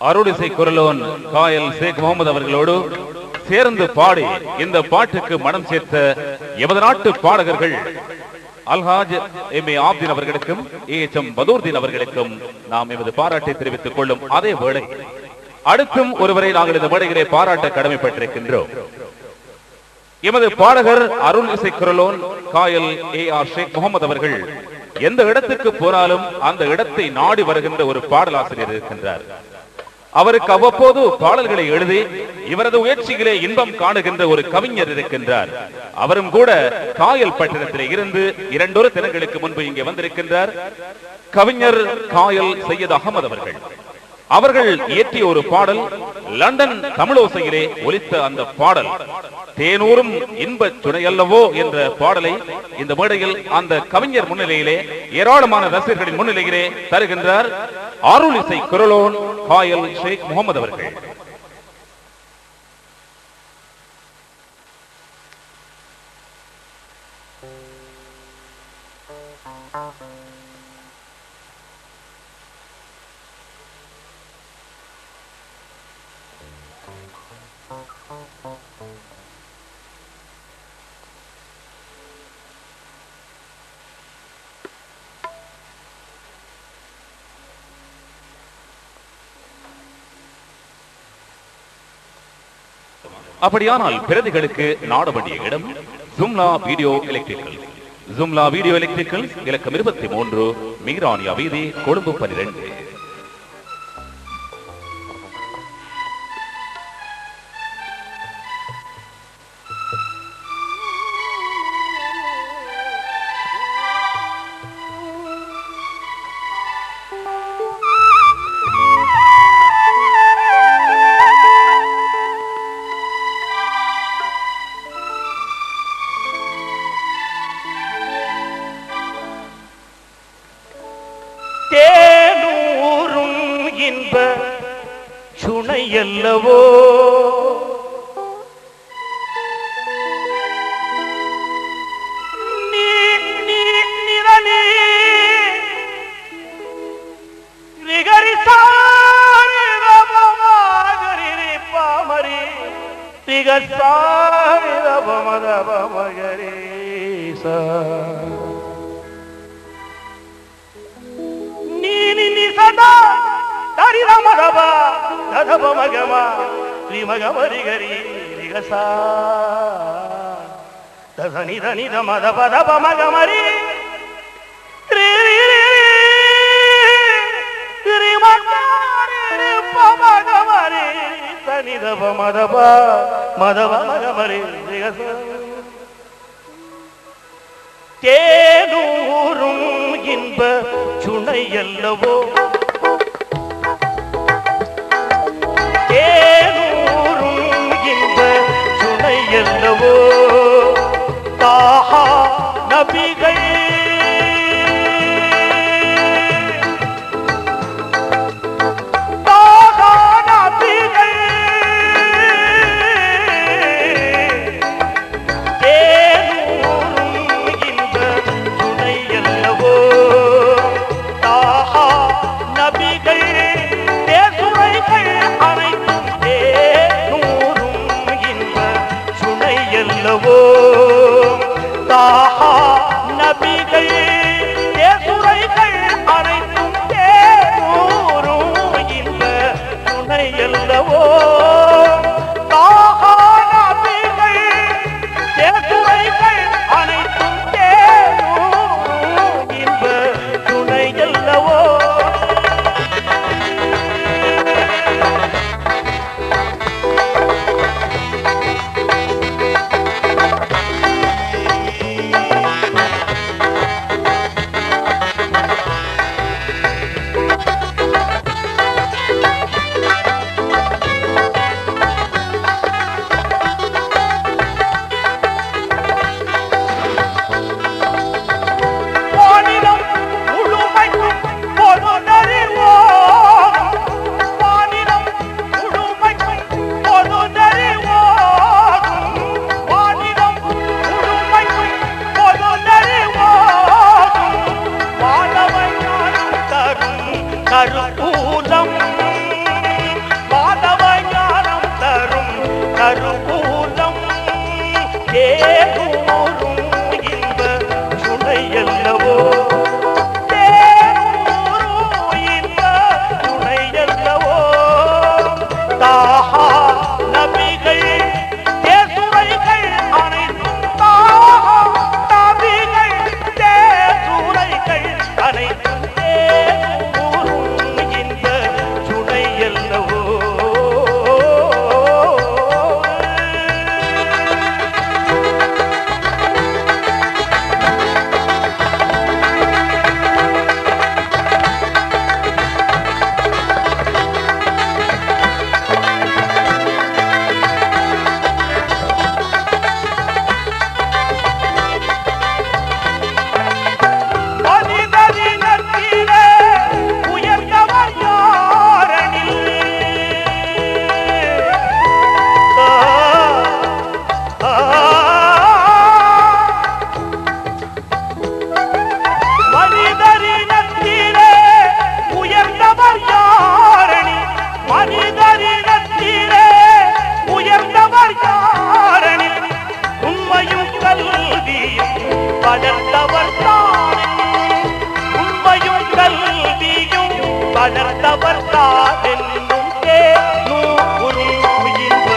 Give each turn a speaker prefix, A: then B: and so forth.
A: அருளிசை குரலோன் காயல் ஷேக் முகமது அவர்களோடு சேர்ந்து பாடி இந்த பாட்டுக்கு மனம் சேர்த்த எமது நாட்டு பாடகர்கள் அல்ஹாஜ் எம் ஏ ஆப்தீன் அவர்களுக்கும் ஏஎச்எம் பதூர்தீன் அவர்களுக்கும் நாம் எமது பாராட்டை தெரிவித்துக் கொள்ளும் அதே வேளை அடுத்தும் ஒருவரை நாங்கள் இந்த மேடையிலே பாராட்ட கடமைப்பட்டிருக்கின்றோம். எமது பாடகர் அருள் இசை குரலோன் காயல் ஏஆர் ஷேக் முகமது அவர்கள் எந்த இடத்துக்கு போனாலும் அந்த இடத்தை நாடி வருகின்ற ஒரு பாடலாசிரியர் இருக்கின்றார். அவருக்கு அவ்வப்போது பாடல்களை எழுதி இவரது முயற்சிகளே இன்பம் காணுகின்ற ஒரு கவிஞர் இருக்கின்றார். அவரும் கூட காயல் பட்டணத்திலே இருந்து 2 தினங்களுக்கு முன்பு இங்கே வந்திருக்கின்றார். கவிஞர் காயல் சையத் அகமது அவர்கள் இயற்றிய ஒரு பாடல் லண்டன் தமிழோசையிலே ஒலித்த அந்த பாடல் தேனூரும் இன்ப துணையல்லவோ என்ற பாடலை இந்த மேடையில் அந்த கவிஞர் முன்னிலையிலே ஏராளமான ரசிகர்களின் முன்னிலையிலே தருகின்றார் அருள் இசை குரலோன் காயல் ஷேக் முகமது அவர்கள். அப்படியானால் பிரதிகளுக்கு நாட வேண்டிய இடம் jumla video electrical. Jumla video electrical இலக்கம் 23 மீரானியா வீதி கொழும்பு 12.
B: சுனையல்லவோ தேனூரும் இன்ப சுனையல்லவோ எல்லவோ தாஹா நபிகள் தாஹா நபி தேனூரும் இன்ப சுனை அல்லவோ தாஹா நபிகள் தேசுரைகள் அனைத்தும் தாஹா நபிகள் தேசுரைகள் அனைத்தும் தேனூரும் இன்ப சுனை அல்லவோ உயர்ந்தவர் யாரெனில் உண்மையும் கல்வியும்